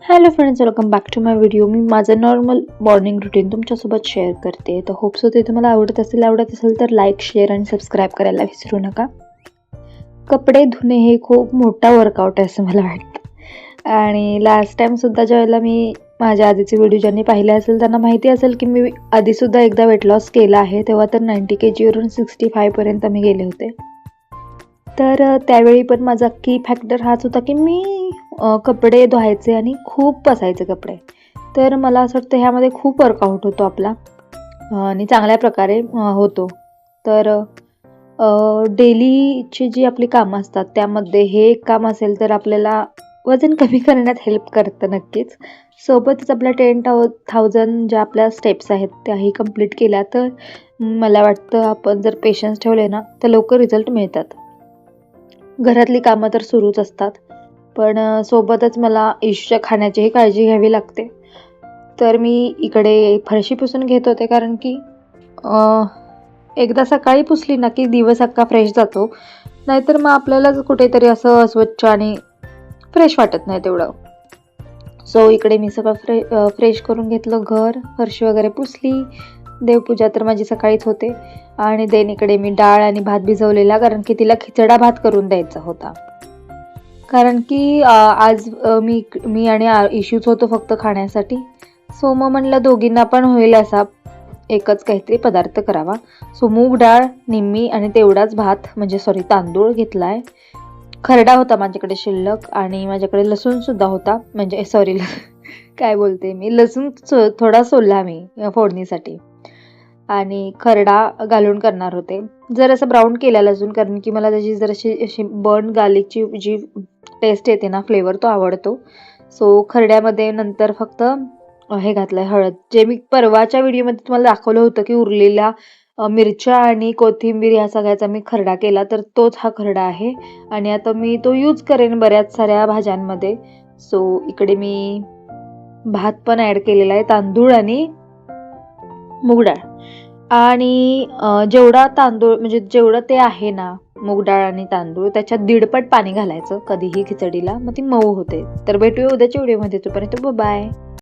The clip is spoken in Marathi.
Hello friends, welcome back to my video. मी माझं नॉर्मल मॉर्निंग रुटीन तुमच्यासोबत शेअर करते. तर होप्स होते तुम्हाला आवडत असेल तर लाईक, शेअर आणि सबस्क्राईब करायला विसरू नका. कपडे धुणे हे खूप मोठा वर्कआउट आहे असं मला वाटतं. आणि लास्ट टाईमसुद्धा ज्यावेळेला मी माझ्या आधीचे व्हिडिओ ज्यांनी पाहिले असेल त्यांना माहिती असेल की मी आधीसुद्धा एकदा वेट लॉस केला आहे. तेव्हा तर 90 kg वरून 65पर्यंत मी गेले होते. तर त्यावेळी पण माझा की फॅक्टर हाच होता की मी कपडे धुवायचे आणि खूप पसायचे कपडे. तर मला असं वाटतं ह्यामध्ये खूप वर्कआउट होतो आपला आणि चांगल्या प्रकारे होतो. तर डेलीची जी आपली कामं असतात त्यामध्ये हे एक काम असेल तर आपल्याला वजन कमी करण्यात हेल्प करतं नक्कीच. सोबतच आपल्या 10,000 ज्या आपल्या स्टेप्स आहेत त्याही कंप्लीट केल्या तर मला वाटतं आपण जर पेशन्स ठेवले ना तर लवकर रिझल्ट मिळतात. घरातली कामं तर सुरूच असतात, पण सोबतच मला इशूच्या खाण्याचीही काळजी घ्यावी लागते. तर मी इकडे फरशी पुसून घेत होते कारण की एकदा सकाळी पुसली ना की दिवस अख्खा फ्रेश जातो. नाहीतर मग आपल्यालाच कुठेतरी असं अस्वच्छ आणि फ्रेश वाटत नाही तेवढं. सो इकडे मी सगळं फ्रेश करून घेतलं घर, फरशी वगैरे पुसली. देवपूजा तर माझी सकाळीच होते आणि देन इकडे मी डाळ आणि भात भिजवलेला कारण की तिला खिचडा भात करून द्यायचा होता. कारण की आज मी आणि इशूच होतो फक्त खाण्यासाठी. सो मग म्हणलं दोघींना पण होईल असा एकच काहीतरी पदार्थ करावा. सो मूग डाळ निम्मी आणि तेवढाच भात म्हणजे तांदूळ घेतलाय. खरडा होता माझ्याकडे शिल्लक आणि माझ्याकडे लसूण सुद्धा होता. म्हणजे काय बोलते मी, लसूण थोडा सोलला मी फोडणीसाठी आणि खरडा घालून करणार होते. जर असं ब्राऊन केला लसूण कारण की मला त्याची जराशी अशी बर्न गार्लिकची जी टेस्ट येते ना, फ्लेवर तो आवडतो. सो खरड्यामध्ये नंतर फक्त हे घातलंय हळद. जे मी परवाच्या व्हिडिओमध्ये तुम्हाला दाखवलं होतं की उरलेल्या मिरच्या आणि कोथिंबीर ह्या सगळ्याचा मी खरडा केला, तर तोच हा खरडा आहे आणि आता मी तो यूज करेन बऱ्याच साऱ्या भाज्यांमध्ये. सो इकडे मी भात पण ॲड केलेला आहे, तांदूळ आणि मूग डाळ. आणि जेवढा तांदूळ म्हणजे जेवढं ते आहे ना मूग डाळ आणि तांदूळ त्याच्यात 1.5 पट पाणी घालायचं कधीही खिचडीला, मग ती मऊ होते. तर भेटूया उद्याच्या व्हिडिओमध्ये. तोपर्यंत बाय.